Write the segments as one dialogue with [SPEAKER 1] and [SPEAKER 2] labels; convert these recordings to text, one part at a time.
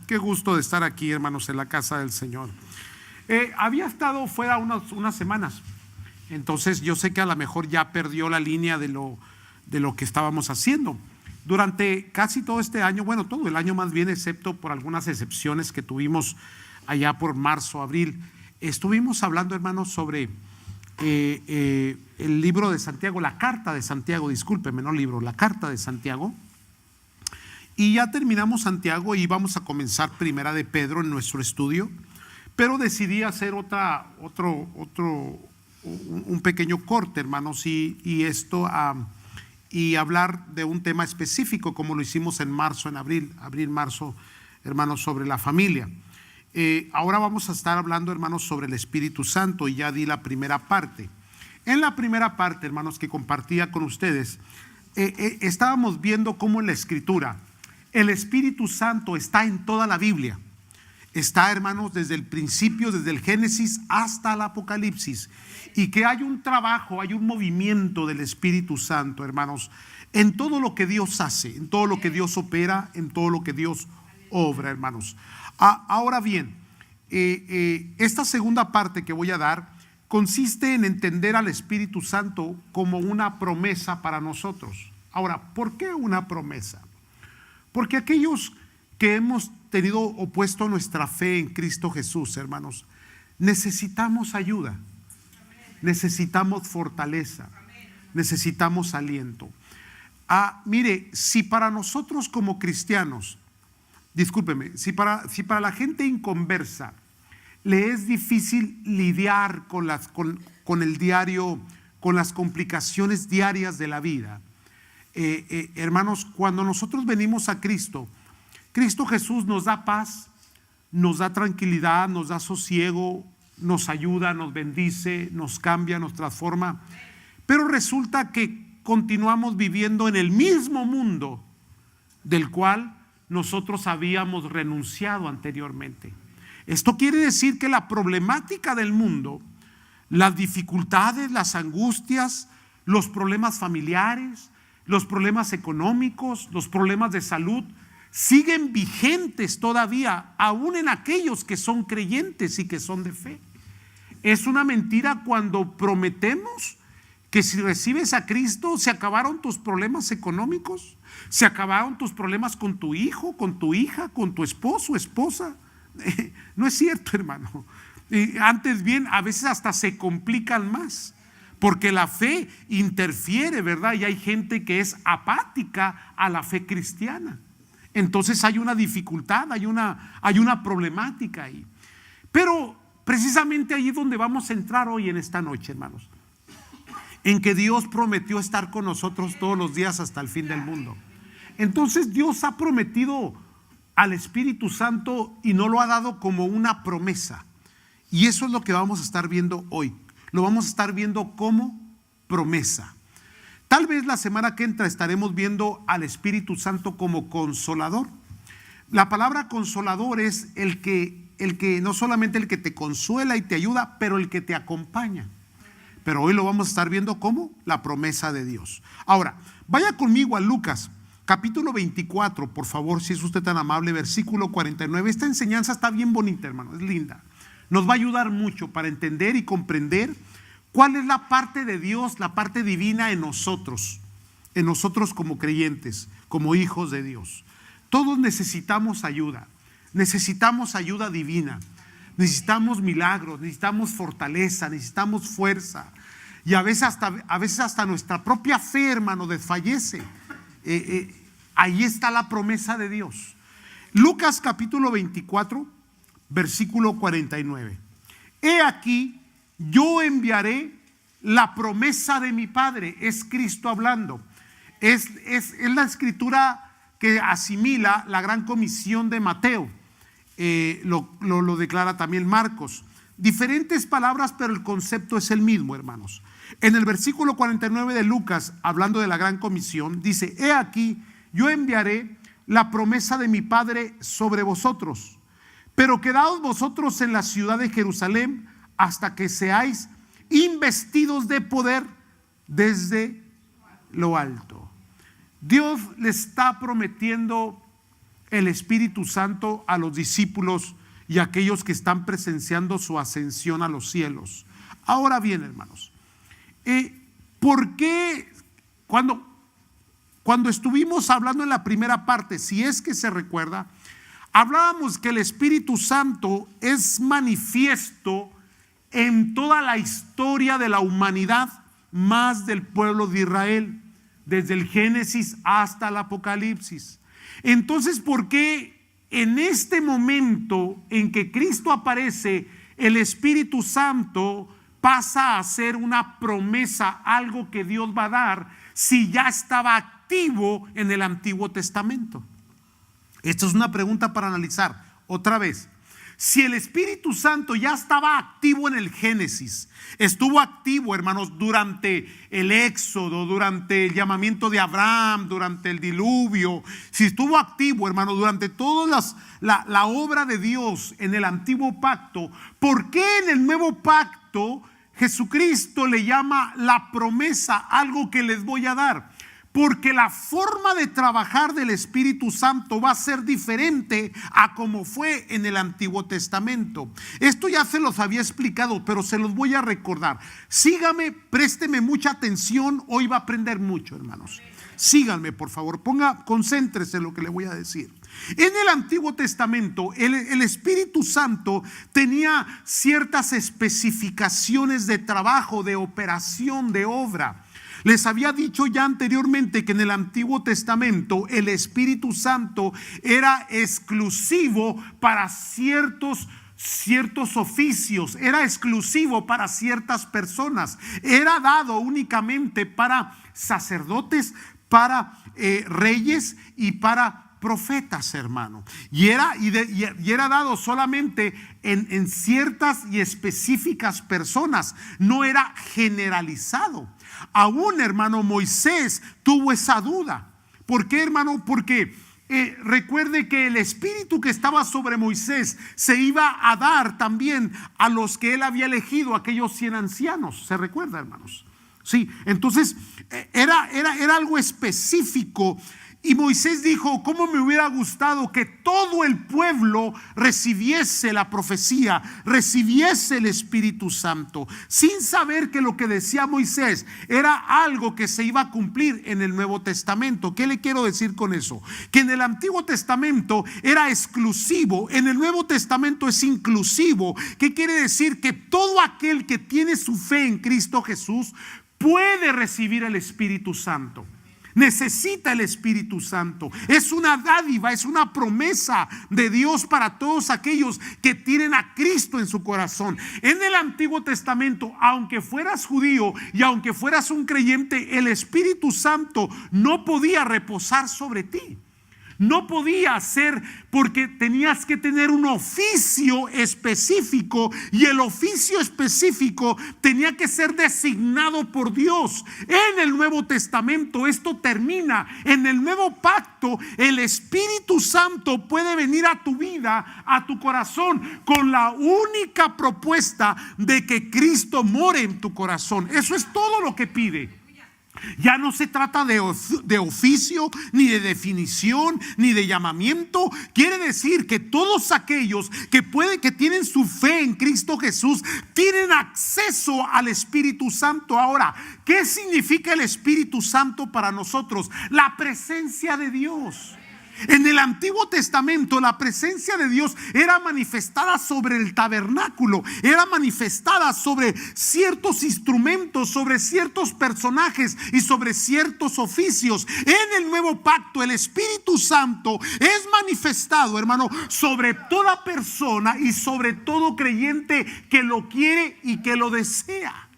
[SPEAKER 1] Qué gusto de estar aquí, hermanos, en la casa del Señor. Había estado fuera unas semanas, entonces yo sé que a lo mejor ya perdió la línea de lo que estábamos haciendo. Durante casi todo este año, bueno, todo el año más bien, excepto por algunas excepciones que tuvimos allá por marzo, abril, estuvimos hablando, hermanos, sobre el libro de Santiago, la carta de Santiago, discúlpeme, no libro, la carta de Santiago. Y ya terminamos Santiago y vamos a comenzar Primera de Pedro en nuestro estudio, pero decidí hacer un pequeño corte, hermanos, y hablar de un tema específico, como lo hicimos en marzo, en abril, marzo, hermanos, sobre la familia. Ahora vamos a estar hablando, hermanos, sobre el Espíritu Santo, y ya di la primera parte. En la primera parte, hermanos, que compartía con ustedes, estábamos viendo cómo en la Escritura el Espíritu Santo está en toda la Biblia. Está, hermanos, desde el principio, desde el Génesis hasta el Apocalipsis. Y que hay un trabajo, hay un movimiento del Espíritu Santo, hermanos, en todo lo que Dios hace, en todo lo que Dios opera, en todo lo que Dios obra, hermanos. Ahora bien, esta segunda parte que voy a dar consiste en entender al Espíritu Santo como una promesa para nosotros. Ahora, ¿por qué una promesa? Porque aquellos que hemos tenido o puesto nuestra fe en Cristo Jesús, hermanos, necesitamos ayuda, necesitamos fortaleza, necesitamos aliento. Mire, si para nosotros como cristianos, discúlpeme, si para la gente inconversa le es difícil lidiar con el diario, con las complicaciones diarias de la vida, hermanos, cuando nosotros venimos a Cristo Jesús nos da paz, nos da tranquilidad, nos da sosiego, nos ayuda, nos bendice, nos cambia, nos transforma. Pero resulta que continuamos viviendo en el mismo mundo del cual nosotros habíamos renunciado anteriormente. Esto quiere decir que la problemática del mundo, las dificultades, las angustias, los problemas familiares, los problemas económicos, los problemas de salud, siguen vigentes todavía, aún en aquellos que son creyentes y que son de fe. Es una mentira cuando prometemos que si recibes a Cristo se acabaron tus problemas económicos, se acabaron tus problemas con tu hijo, con tu hija, con tu esposo, esposa. No es cierto, hermano. Antes bien, a veces hasta se complican más, porque la fe interfiere, ¿verdad? Y hay gente que es apática a la fe cristiana. Entonces hay una dificultad, hay una problemática ahí. Pero precisamente ahí es donde vamos a entrar hoy en esta noche, hermanos, en que Dios prometió estar con nosotros todos los días hasta el fin del mundo. Entonces Dios ha prometido al Espíritu Santo y no lo ha dado como una promesa. Y eso es lo que vamos a estar viendo hoy. Lo vamos a estar viendo como promesa. Tal vez la semana que entra estaremos viendo al Espíritu Santo como consolador. La palabra consolador es el que no solamente el que te consuela y te ayuda, pero el que te acompaña. Pero hoy lo vamos a estar viendo como la promesa de Dios. Ahora, vaya conmigo a Lucas, capítulo 24, por favor, si es usted tan amable, versículo 49. Esta enseñanza está bien bonita, hermano, es linda. Nos va a ayudar mucho para entender y comprender cuál es la parte de Dios, la parte divina en nosotros como creyentes, como hijos de Dios. Todos necesitamos ayuda divina, necesitamos milagros, necesitamos fortaleza, necesitamos fuerza. Y a veces hasta nuestra propia fe, hermano, desfallece. Ahí está la promesa de Dios. Lucas capítulo 24, versículo 49. He aquí, yo enviaré la promesa de mi Padre. Es Cristo hablando. Es la escritura que asimila la gran comisión de Mateo. Lo declara también Marcos. Diferentes palabras, pero el concepto es el mismo, hermanos. En el versículo 49 de Lucas, hablando de la gran comisión, dice: he aquí, yo enviaré la promesa de mi Padre sobre vosotros, pero quedaos vosotros en la ciudad de Jerusalén hasta que seáis investidos de poder desde lo alto. Dios le está prometiendo el Espíritu Santo a los discípulos y a aquellos que están presenciando su ascensión a los cielos. Ahora bien, hermanos, ¿por qué cuando estuvimos hablando en la primera parte, si es que se recuerda, hablábamos que el Espíritu Santo es manifiesto en toda la historia de la humanidad, más del pueblo de Israel, desde el Génesis hasta el Apocalipsis? Entonces, ¿por qué en este momento en que Cristo aparece, el Espíritu Santo pasa a ser una promesa, algo que Dios va a dar, si ya estaba activo en el Antiguo Testamento? Esta es una pregunta para analizar otra vez. Si el Espíritu Santo ya estaba activo en el Génesis, estuvo activo, hermanos, durante el Éxodo, durante el llamamiento de Abraham, durante el diluvio, si estuvo activo, hermanos, durante toda la obra de Dios en el antiguo pacto, ¿por qué en el nuevo pacto Jesucristo le llama la promesa, algo que les voy a dar? Porque la forma de trabajar del Espíritu Santo va a ser diferente a como fue en el Antiguo Testamento. Esto ya se los había explicado, pero se los voy a recordar. Sígame, présteme mucha atención. Hoy va a aprender mucho, hermanos. Síganme, por favor. Concéntrese en lo que le voy a decir. En el Antiguo Testamento, el Espíritu Santo tenía ciertas especificaciones de trabajo, de operación, de obra. Les había dicho ya anteriormente que en el Antiguo Testamento el Espíritu Santo era exclusivo para ciertos oficios, era exclusivo para ciertas personas, era dado únicamente para sacerdotes, para reyes y para profetas, hermano. Y era dado solamente en ciertas y específicas personas, no era generalizado. Aún, hermano, Moisés tuvo esa duda. ¿Por qué, hermano? Porque recuerde que el espíritu que estaba sobre Moisés se iba a dar también a los que él había elegido, aquellos 100 ancianos. ¿Se recuerda, hermanos? Sí, entonces era algo específico. Y Moisés dijo: ¿cómo me hubiera gustado que todo el pueblo recibiese la profecía, recibiese el Espíritu Santo, sin saber que lo que decía Moisés era algo que se iba a cumplir en el Nuevo Testamento? ¿Qué le quiero decir con eso? Que en el Antiguo Testamento era exclusivo, en el Nuevo Testamento es inclusivo. ¿Qué quiere decir? Que todo aquel que tiene su fe en Cristo Jesús puede recibir el Espíritu Santo. Necesita el Espíritu Santo. Es una dádiva, es una promesa de Dios para todos aquellos que tienen a Cristo en su corazón. En el Antiguo Testamento, aunque fueras judío y aunque fueras un creyente, el Espíritu Santo no podía reposar sobre ti. No podía ser, porque tenías que tener un oficio específico, y el oficio específico tenía que ser designado por Dios. En el Nuevo Testamento esto termina. En el Nuevo Pacto el Espíritu Santo puede venir a tu vida, a tu corazón, con la única propuesta de que Cristo more en tu corazón. Eso es todo lo que pide. Ya no se trata de oficio, ni de definición, ni de llamamiento. Quiere decir que todos aquellos que tienen su fe en Cristo Jesús tienen acceso al Espíritu Santo. Ahora, ¿qué significa el Espíritu Santo para nosotros? La presencia de Dios. En el Antiguo Testamento la presencia de Dios era manifestada sobre el tabernáculo, era manifestada sobre ciertos instrumentos, sobre ciertos personajes y sobre ciertos oficios. En el Nuevo Pacto el Espíritu Santo es manifestado, hermano, sobre toda persona y sobre todo creyente que lo quiere y que lo desea.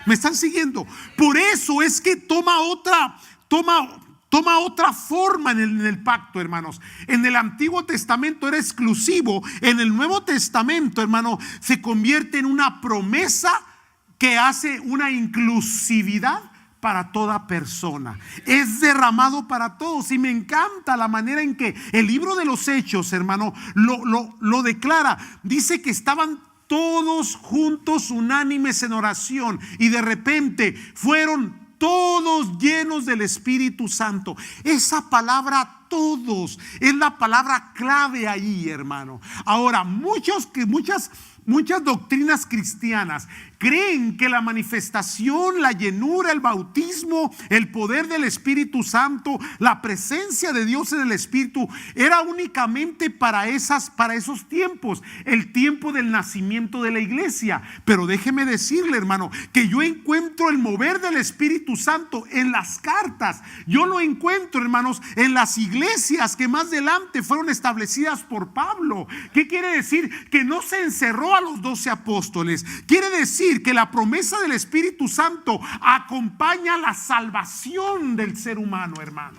[SPEAKER 1] ¿Me están siguiendo? Por eso es que toma otra forma en el pacto, hermanos. En el Antiguo Testamento era exclusivo. En el Nuevo Testamento, hermano, se convierte en una promesa que hace una inclusividad para toda persona. Es derramado para todos. Y me encanta la manera en que el libro de los Hechos, hermano, lo declara. Dice que estaban todos juntos, unánimes en oración, y de repente fueron todos llenos del Espíritu Santo. Esa palabra todos es la palabra clave ahí, hermano. Ahora, muchas doctrinas cristianas creen que la manifestación, la llenura, el bautismo, el poder del Espíritu Santo, la presencia de Dios en el Espíritu era únicamente para esos tiempos, el tiempo del nacimiento de la iglesia. Pero déjeme decirle, hermano, que yo encuentro el mover del Espíritu Santo en las cartas. Yo lo encuentro, hermanos, en las iglesias que más adelante fueron establecidas por Pablo. ¿Qué quiere decir? Que no se encerró a los 12 apóstoles. Quiere decir que la promesa del Espíritu Santo acompaña la salvación del ser humano, hermano.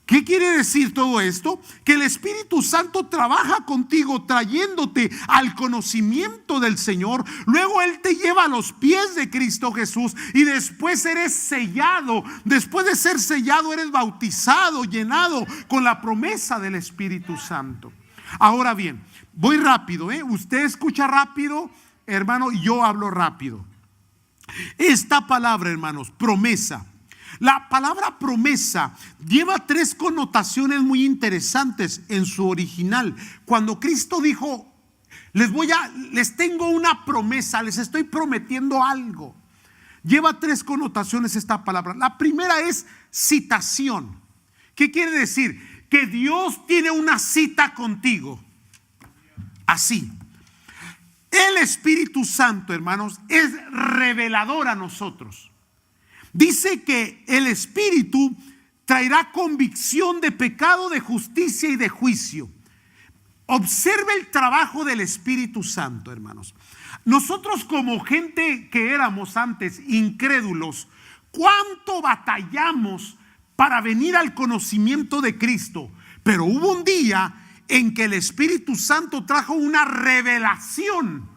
[SPEAKER 1] ¿Qué quiere decir todo esto? Que el Espíritu Santo trabaja contigo trayéndote al conocimiento del Señor. Luego Él te lleva a los pies de Cristo Jesús y después eres sellado. Después de ser sellado eres bautizado, llenado con la promesa del Espíritu Santo. Ahora bien, voy rápido, Usted escucha rápido, hermano, y yo hablo rápido. Esta palabra, hermanos, promesa. La palabra promesa lleva 3 connotaciones muy interesantes en su original. Cuando Cristo dijo, les tengo una promesa, les estoy prometiendo algo. Lleva 3 connotaciones esta palabra. La primera es citación. ¿Qué quiere decir? Que Dios tiene una cita contigo. Así. El Espíritu Santo, hermanos, es revelador a nosotros. Dice que el Espíritu traerá convicción de pecado, de justicia y de juicio. Observe el trabajo del Espíritu Santo, hermanos. Nosotros, como gente que éramos antes incrédulos, ¿cuánto batallamos para venir al conocimiento de Cristo? Pero hubo un día en que el Espíritu Santo trajo una revelación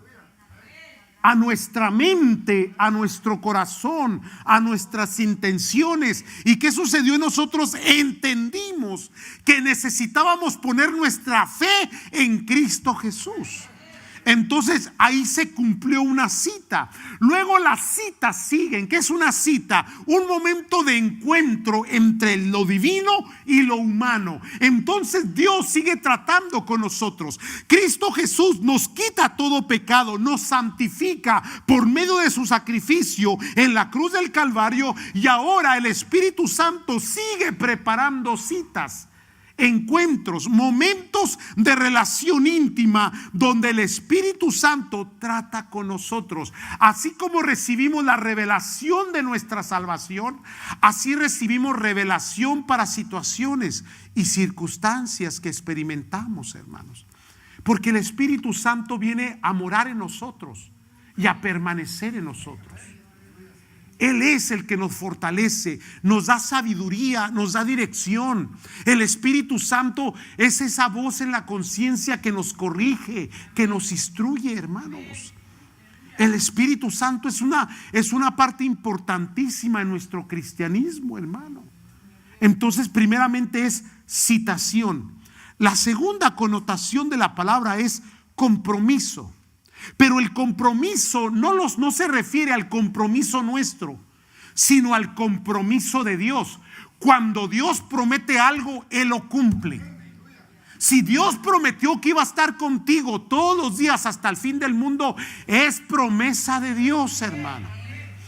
[SPEAKER 1] a nuestra mente, a nuestro corazón, a nuestras intenciones. ¿Y qué sucedió? Nosotros entendimos que necesitábamos poner nuestra fe en Cristo Jesús. Entonces ahí se cumplió una cita. Luego las citas siguen. ¿Qué es una cita? Un momento de encuentro entre lo divino y lo humano. Entonces Dios sigue tratando con nosotros. Cristo Jesús nos quita todo pecado, nos santifica por medio de su sacrificio en la cruz del Calvario. Y ahora el Espíritu Santo sigue preparando citas, encuentros, momentos de relación íntima donde el Espíritu Santo trata con nosotros. Así como recibimos la revelación de nuestra salvación, así recibimos revelación para situaciones y circunstancias que experimentamos, hermanos. Porque el Espíritu Santo viene a morar en nosotros y a permanecer en nosotros. Él es el que nos fortalece, nos da sabiduría, nos da dirección. El Espíritu Santo es esa voz en la conciencia que nos corrige, que nos instruye, hermanos. El Espíritu Santo es una parte importantísima en nuestro cristianismo, hermano. Entonces, primeramente es citación. La segunda connotación de la palabra es compromiso. Pero el compromiso no se refiere al compromiso nuestro, sino al compromiso de Dios. Cuando Dios promete algo, Él lo cumple. Si Dios prometió que iba a estar contigo todos los días hasta el fin del mundo, es promesa de Dios, hermano.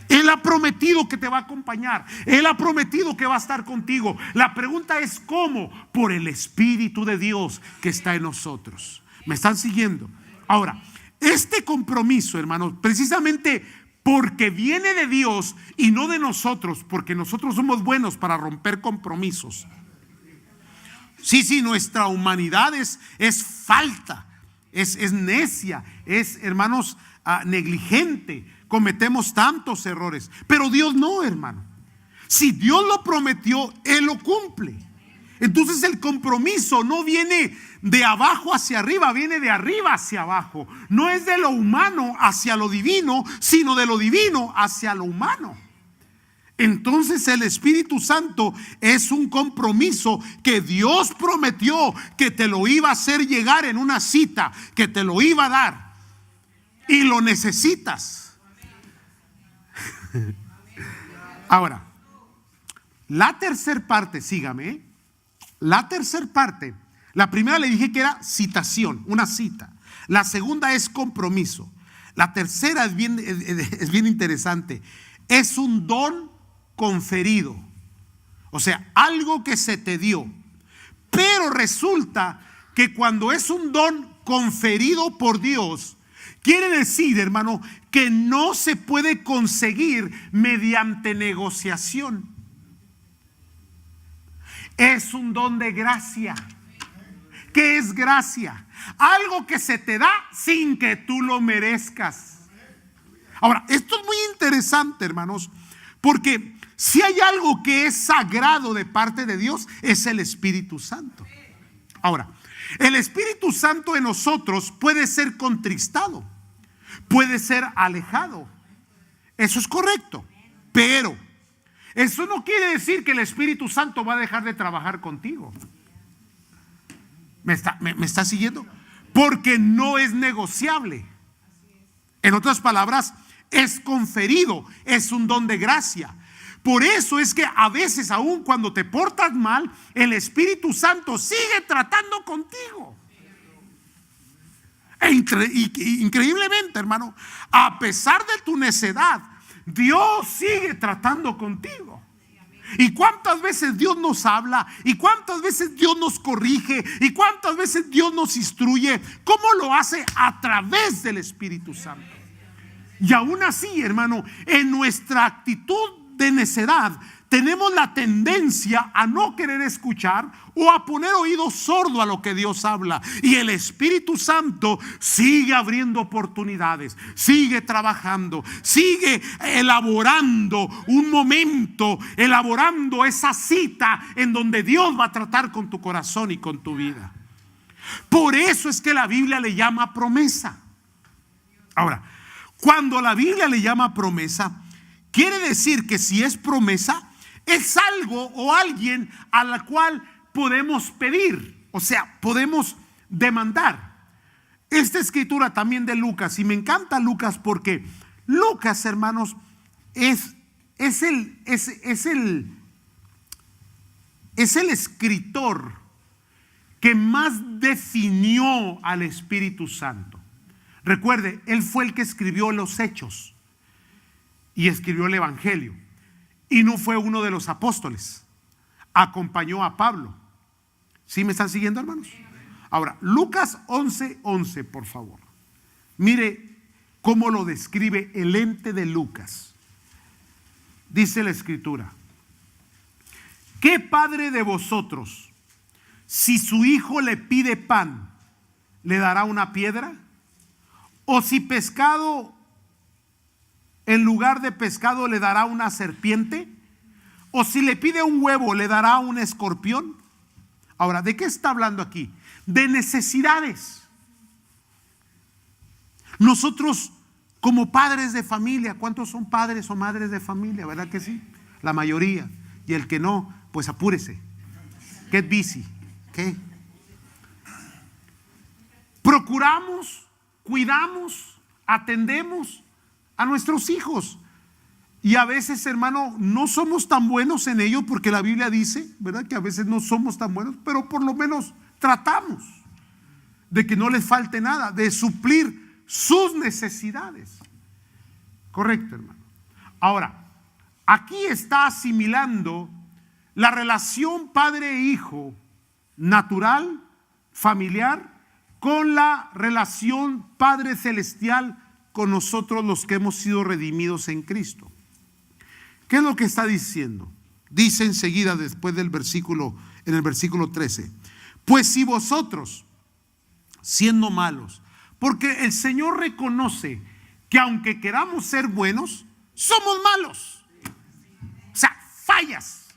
[SPEAKER 1] Él ha prometido que te va a acompañar. Él ha prometido que va a estar contigo. La pregunta es ¿cómo? Por el Espíritu de Dios que está en nosotros. ¿Me están siguiendo? Ahora, este compromiso, hermanos, precisamente porque viene de Dios y no de nosotros, porque nosotros somos buenos para romper compromisos. Sí, nuestra humanidad es falta, es necia, es, hermanos, negligente. Cometemos tantos errores, pero Dios no, hermano. Si Dios lo prometió, Él lo cumple. Entonces el compromiso no viene de abajo hacia arriba, viene de arriba hacia abajo. No es de lo humano hacia lo divino, sino de lo divino hacia lo humano. Entonces el Espíritu Santo es un compromiso que Dios prometió que te lo iba a hacer llegar en una cita, que te lo iba a dar. Y lo necesitas. Ahora, la tercera parte, sígame, ¿eh? La tercera parte, la primera le dije que era citación, una cita. La segunda es compromiso. La tercera es bien interesante. Es un don conferido. O sea, algo que se te dio. Pero resulta que cuando es un don conferido por Dios, quiere decir, hermano, que no se puede conseguir mediante negociación. Es un don de gracia. ¿Qué es gracia? Algo que se te da sin que tú lo merezcas. Ahora, esto es muy interesante, hermanos, porque si hay algo que es sagrado de parte de Dios, es el Espíritu Santo. Ahora, el Espíritu Santo en nosotros puede ser contristado, puede ser alejado. Eso es correcto, pero eso no quiere decir que el Espíritu Santo va a dejar de trabajar contigo. ¿Me está siguiendo? Porque no es negociable. En otras palabras, es conferido, es un don de gracia. Por eso es que a veces, aun cuando te portas mal, el Espíritu Santo sigue tratando contigo. Increíblemente, hermano, a pesar de tu necedad, Dios sigue tratando contigo. ¿Y cuántas veces Dios nos habla? ¿Y cuántas veces Dios nos corrige? ¿Y cuántas veces Dios nos instruye? ¿Cómo lo hace? A través del Espíritu Santo. Y aún así, hermano, en nuestra actitud de necedad tenemos la tendencia a no querer escuchar o a poner oído sordo a lo que Dios habla. Y el Espíritu Santo sigue abriendo oportunidades, sigue trabajando, sigue elaborando un momento, elaborando esa cita en donde Dios va a tratar con tu corazón y con tu vida. Por eso es que la Biblia le llama promesa. Ahora, cuando la Biblia le llama promesa, quiere decir que si es promesa, es algo o alguien a la cual podemos pedir, o sea, podemos demandar. Esta escritura también de Lucas, y me encanta Lucas porque Lucas, hermanos, es el escritor que más definió al Espíritu Santo. Recuerde, él fue el que escribió los Hechos y escribió el Evangelio. Y no fue uno de los apóstoles. Acompañó a Pablo. ¿Sí me están siguiendo, hermanos? Ahora, Lucas 11:11, por favor. Mire cómo lo describe el ente de Lucas. Dice la escritura: ¿qué padre de vosotros, si su hijo le pide pan, le dará una piedra? ¿O si pescado, en lugar de pescado, le dará una serpiente? ¿O si le pide un huevo, le dará un escorpión? Ahora, ¿de qué está hablando aquí? De necesidades. Nosotros, como padres de familia, ¿cuántos son padres o madres de familia? ¿Verdad que sí? La mayoría. Y el que no, pues apúrese. Get busy. ¿Qué? Procuramos, cuidamos, atendemos a nuestros hijos. Y a veces, hermano, no somos tan buenos en ello, porque la Biblia dice, ¿verdad?, que a veces no somos tan buenos, pero por lo menos tratamos de que no les falte nada, de suplir sus necesidades. Correcto, hermano. Ahora, aquí está asimilando la relación padre-hijo natural, familiar, con la relación Padre Celestial con nosotros, los que hemos sido redimidos en Cristo. ¿Qué es lo que está diciendo? Dice enseguida, después del versículo, en el versículo 13: pues si vosotros, siendo malos, porque el Señor reconoce que aunque queramos ser buenos, somos malos. O sea, fallas.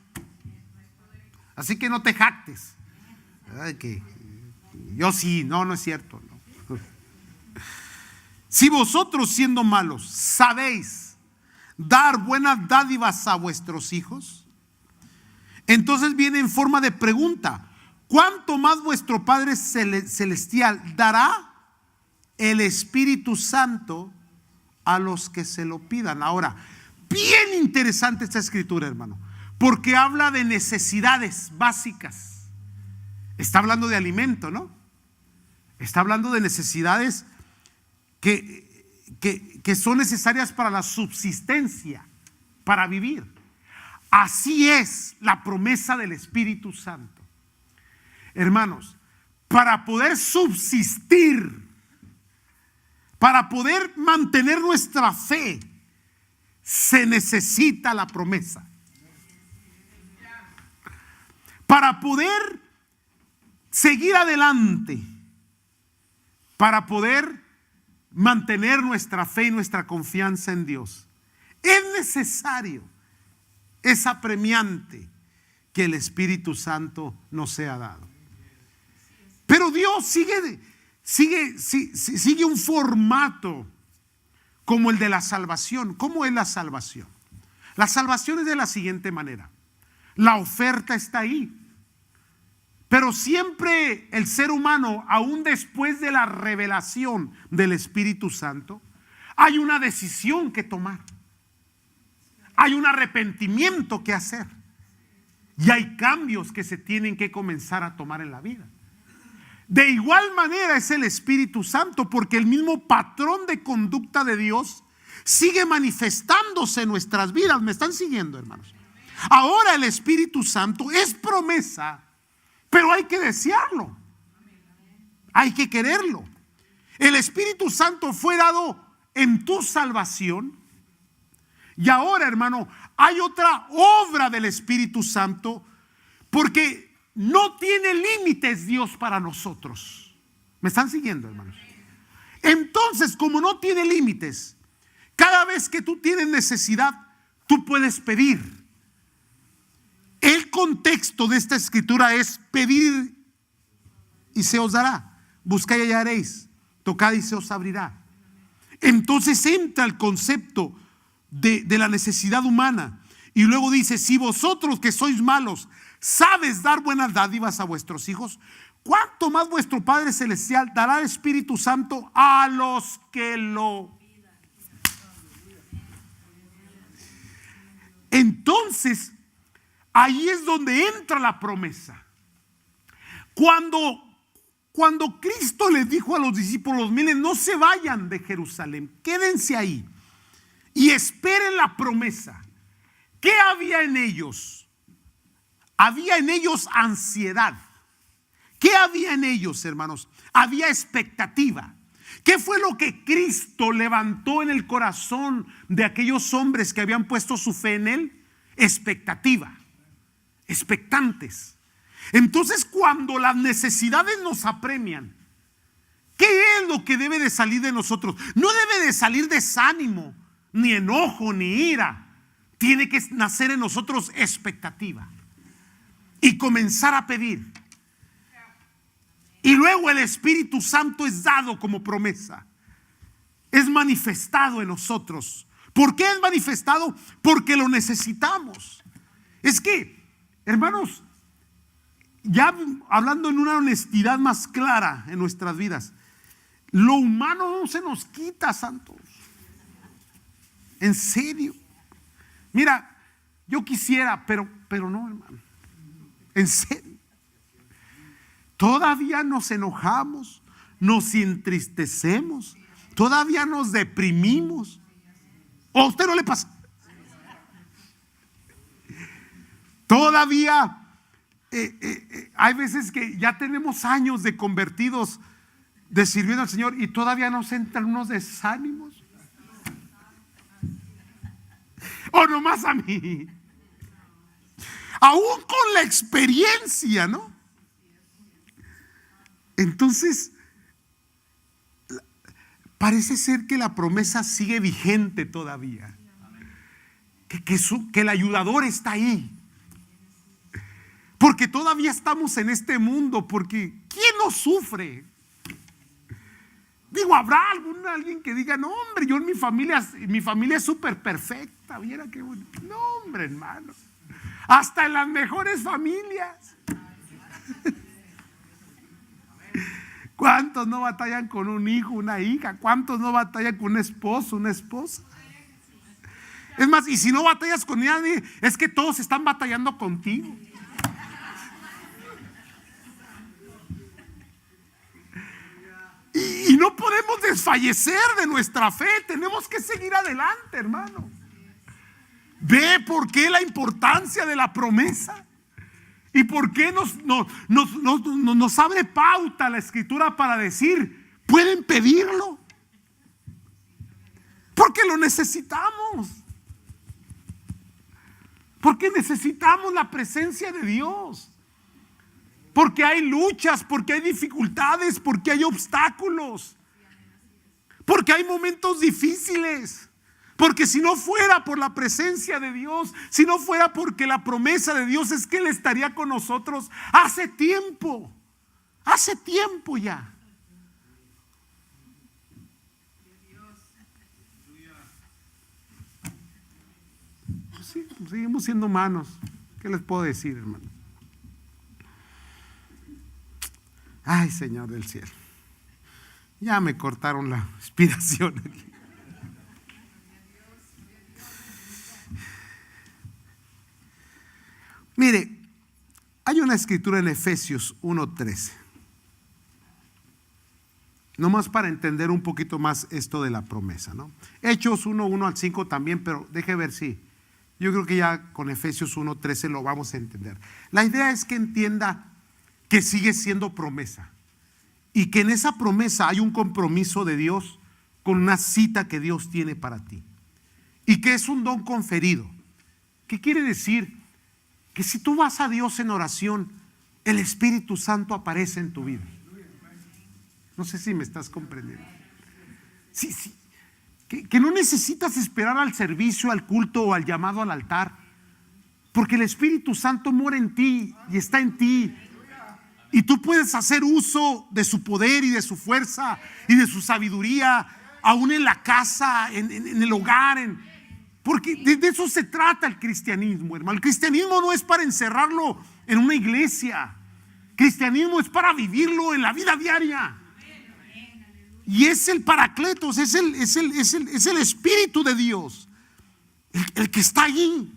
[SPEAKER 1] Así que no te jactes. Que yo sí, no es cierto. No. Si vosotros, siendo malos, sabéis dar buenas dádivas a vuestros hijos, entonces viene en forma de pregunta: ¿cuánto más vuestro Padre Celestial dará el Espíritu Santo a los que se lo pidan? Ahora, bien interesante esta escritura, hermano, porque habla de necesidades básicas. Está hablando de alimento, ¿no? Está hablando de necesidades que son necesarias para la subsistencia, para vivir. Así es la promesa del Espíritu Santo. Hermanos, para poder subsistir, para poder mantener nuestra fe, se necesita la promesa. Para poder seguir adelante, para poder mantener nuestra fe y nuestra confianza en Dios, es necesario, es apremiante que el Espíritu Santo nos sea dado. Pero Dios sigue un formato como el de la salvación. ¿Cómo es la salvación? La salvación es de la siguiente manera: la oferta está ahí, pero siempre el ser humano, aún después de la revelación del Espíritu Santo, hay una decisión que tomar, hay un arrepentimiento que hacer y hay cambios que se tienen que comenzar a tomar en la vida. De igual manera es el Espíritu Santo, porque el mismo patrón de conducta de Dios sigue manifestándose en nuestras vidas. ¿Me están siguiendo, hermanos? Ahora el Espíritu Santo es promesa, pero hay que desearlo, hay que quererlo. El Espíritu Santo fue dado en tu salvación, y ahora, hermano, hay otra obra del Espíritu Santo, porque no tiene límites Dios para nosotros. ¿Me están siguiendo, hermanos? Entonces, como no tiene límites, cada vez que tú tienes necesidad, tú puedes pedir. El contexto de esta escritura es: pedir y se os dará, buscad y hallaréis, tocad y se os abrirá. Entonces entra el concepto de la necesidad humana, y luego dice: si vosotros que sois malos sabes dar buenas dádivas a vuestros hijos, ¿cuánto más vuestro Padre Celestial dará el Espíritu Santo a los que lo... Entonces, ahí es donde entra la promesa. Cuando Cristo les dijo a los discípulos: miren, no se vayan de Jerusalén, quédense ahí y esperen la promesa. ¿Qué había en ellos? Había en ellos ansiedad. ¿Qué había en ellos, hermanos? Había expectativa. ¿Qué fue lo que Cristo levantó en el corazón de aquellos hombres que habían puesto su fe en Él? Expectativa, expectantes. Entonces, cuando las necesidades nos apremian, ¿qué es lo que debe de salir de nosotros? No debe de salir desánimo, ni enojo, ni ira. Tiene que nacer en nosotros expectativa y comenzar a pedir. Y luego el Espíritu Santo es dado como promesa, es manifestado en nosotros. ¿Por qué es manifestado? Porque lo necesitamos. Es que, hermanos, ya hablando en una honestidad más clara en nuestras vidas, lo humano no se nos quita, santos. En serio. Mira, yo quisiera, pero no, hermano. En serio. Todavía nos enojamos, nos entristecemos, todavía nos deprimimos. ¿O a usted no le pasa? Todavía hay veces que ya tenemos años de convertidos, de sirviendo al Señor, y todavía nos entran unos desánimos. O nomás a mí. Aún con la experiencia, ¿no? Entonces, parece ser que la promesa sigue vigente todavía. Que el ayudador está ahí. Porque todavía estamos en este mundo. Porque ¿quién no sufre? Digo, ¿habrá alguien que diga: no, hombre, yo en mi familia es súper perfecta? Viera qué bueno. No, hombre, hermano. Hasta en las mejores familias. ¿Cuántos no batallan con un hijo, una hija? ¿Cuántos no batallan con un esposo, una esposa? Es más, y si no batallas con nadie, es que todos están batallando contigo. Y no podemos desfallecer de nuestra fe. Tenemos que seguir adelante, hermano. Ve por qué la importancia de la promesa. Y por qué nos abre pauta la Escritura para decir, pueden pedirlo. Porque lo necesitamos. Porque necesitamos la presencia de Dios. Porque hay luchas, porque hay dificultades, porque hay obstáculos. Porque hay momentos difíciles. Porque si no fuera por la presencia de Dios, si no fuera porque la promesa de Dios es que Él estaría con nosotros hace tiempo ya. Sí, seguimos siendo humanos. ¿Qué les puedo decir, hermano? Ay, Señor del cielo, ya me cortaron la inspiración aquí. Mire, hay una escritura en Efesios 1:13. Nomás para entender un poquito más esto de la promesa, ¿no? Hechos 1:1-5 también, pero deje ver si. Yo creo que ya con Efesios 1:13 lo vamos a entender. La idea es que entienda que sigue siendo promesa. Y que en esa promesa hay un compromiso de Dios con una cita que Dios tiene para ti. Y que es un don conferido. ¿Qué quiere decir? Que si tú vas a Dios en oración, el Espíritu Santo aparece en tu vida. No sé si me estás comprendiendo. Sí. Que no necesitas esperar al servicio, al culto o al llamado al altar. Porque el Espíritu Santo mora en ti y está en ti. Y tú puedes hacer uso de su poder y de su fuerza y de su sabiduría, aún en la casa, en el hogar. Porque de eso se trata el cristianismo, hermano. El cristianismo no es para encerrarlo en una iglesia. El cristianismo es para vivirlo en la vida diaria. Y es el Paracletos, es el Espíritu de Dios, el que está allí.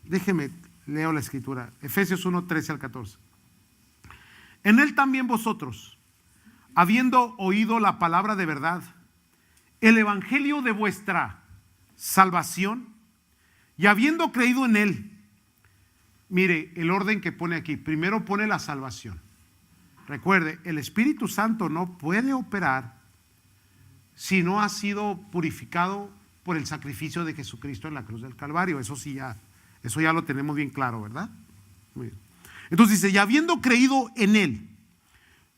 [SPEAKER 1] Déjeme. Leo la escritura, Efesios 1:13-14. En Él también vosotros, habiendo oído la palabra de verdad, el evangelio de vuestra salvación, y habiendo creído en Él. Mire el orden que pone aquí. Primero pone la salvación. Recuerde, el Espíritu Santo no puede operar si no ha sido purificado por el sacrificio de Jesucristo en la cruz del Calvario. Eso ya lo tenemos bien claro, ¿verdad? Muy bien. Entonces dice, y habiendo creído en Él,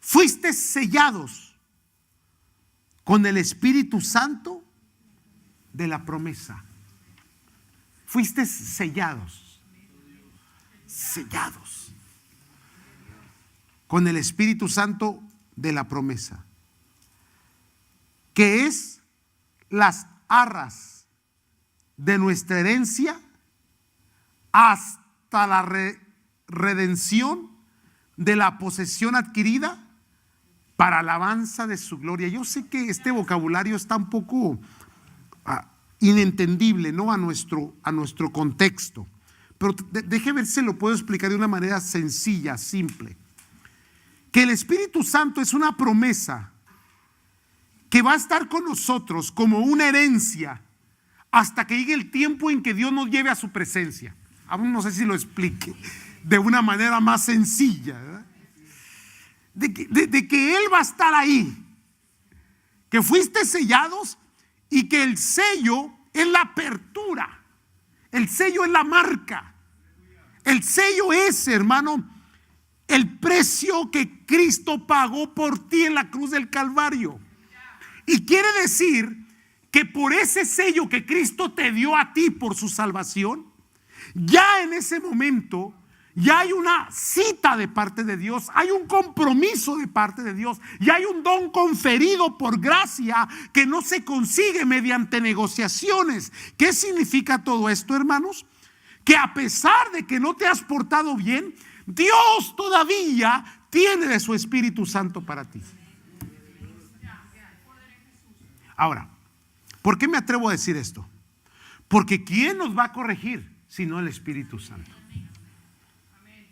[SPEAKER 1] fuiste sellados con el Espíritu Santo de la promesa. Fuiste sellados con el Espíritu Santo de la promesa, que es las arras de nuestra herencia hasta la redención de la posesión adquirida para alabanza de su gloria. Yo sé que este vocabulario está un poco inentendible, ¿no? a nuestro contexto, pero deje ver si lo puedo explicar de una manera sencilla, simple. Que el Espíritu Santo es una promesa que va a estar con nosotros como una herencia hasta que llegue el tiempo en que Dios nos lleve a su presencia. Aún no sé si lo explique de una manera más sencilla, ¿verdad? De que Él va a estar ahí, que fuiste sellados y que el sello es la apertura, el sello es la marca, el sello es, hermano, el precio que Cristo pagó por ti en la cruz del Calvario. Y quiere decir que por ese sello que Cristo te dio a ti por su salvación, ya en ese momento ya hay una cita de parte de Dios, hay un compromiso de parte de Dios y hay un don conferido por gracia que no se consigue mediante negociaciones. ¿Qué significa todo esto, hermanos? Que a pesar de que no te has portado bien, Dios todavía tiene de su Espíritu Santo para ti. Ahora, ¿por qué me atrevo a decir esto? Porque ¿quién nos va a corregir sino el Espíritu Santo?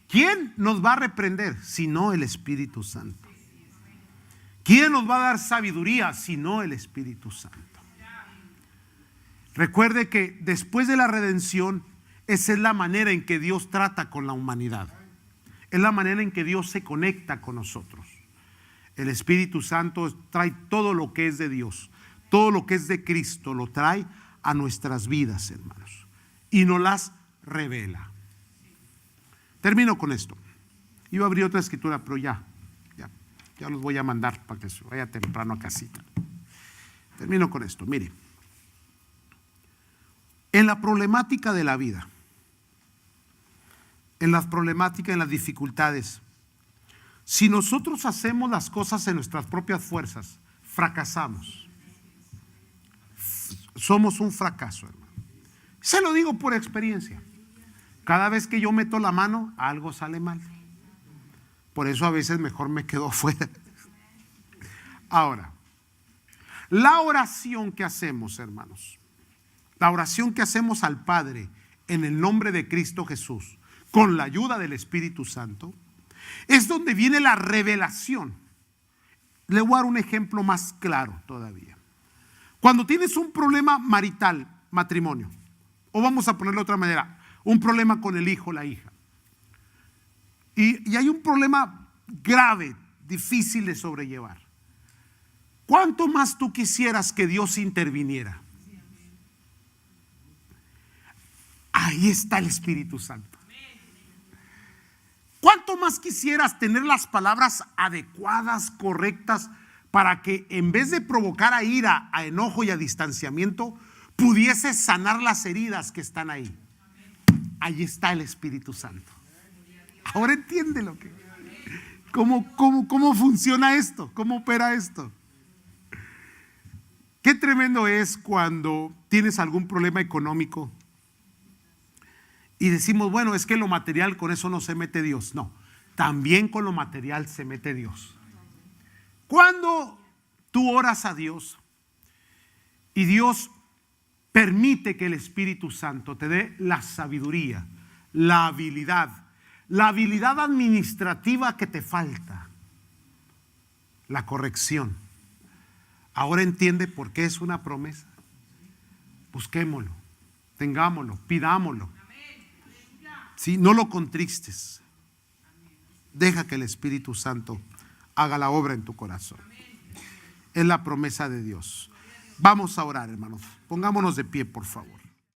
[SPEAKER 1] ¿Quién nos va a reprender sino el Espíritu Santo? ¿Quién nos va a dar sabiduría sino el Espíritu Santo? Recuerde que después de la redención, esa es la manera en que Dios trata con la humanidad. Es la manera en que Dios se conecta con nosotros. El Espíritu Santo trae todo lo que es de Dios, todo lo que es de Cristo, lo trae a nuestras vidas, hermanos, y nos las revela. Termino con esto. Iba a abrir otra escritura, pero ya los voy a mandar para que se vaya temprano a casita. Termino con esto. Mire, en la problemática de la vida, en las problemáticas, en las dificultades, si nosotros hacemos las cosas en nuestras propias fuerzas, fracasamos. Somos un fracaso, hermano. Se lo digo por experiencia. Cada vez que yo meto la mano, algo sale mal. Por eso a veces mejor me quedo afuera. Ahora, la oración que hacemos, hermanos, la oración que hacemos al Padre en el nombre de Cristo Jesús, con la ayuda del Espíritu Santo, es donde viene la revelación. Le voy a dar un ejemplo más claro todavía. Cuando tienes un problema marital, matrimonio, o vamos a ponerlo de otra manera, un problema con el hijo, la hija, y hay un problema grave, difícil de sobrellevar, ¿cuánto más tú quisieras que Dios interviniera? Ahí está el Espíritu Santo. ¿Cuánto más quisieras tener las palabras adecuadas, correctas, para que en vez de provocar a ira, a enojo y a distanciamiento, pudieses sanar las heridas que están ahí? Ahí está el Espíritu Santo. Ahora entiende cómo funciona esto, cómo opera esto. Qué tremendo es cuando tienes algún problema económico y decimos, bueno, es que lo material, con eso no se mete Dios. No, también con lo material se mete Dios. Cuando tú oras a Dios y Dios permite que el Espíritu Santo te dé la sabiduría, la habilidad administrativa que te falta, la corrección. Ahora entiende por qué es una promesa. Busquémoslo, tengámoslo, pidámoslo. Sí, no lo contristes. Deja que el Espíritu Santo haga la obra en tu corazón. Es la promesa de Dios. Vamos a orar, hermanos. Pongámonos de pie, por favor.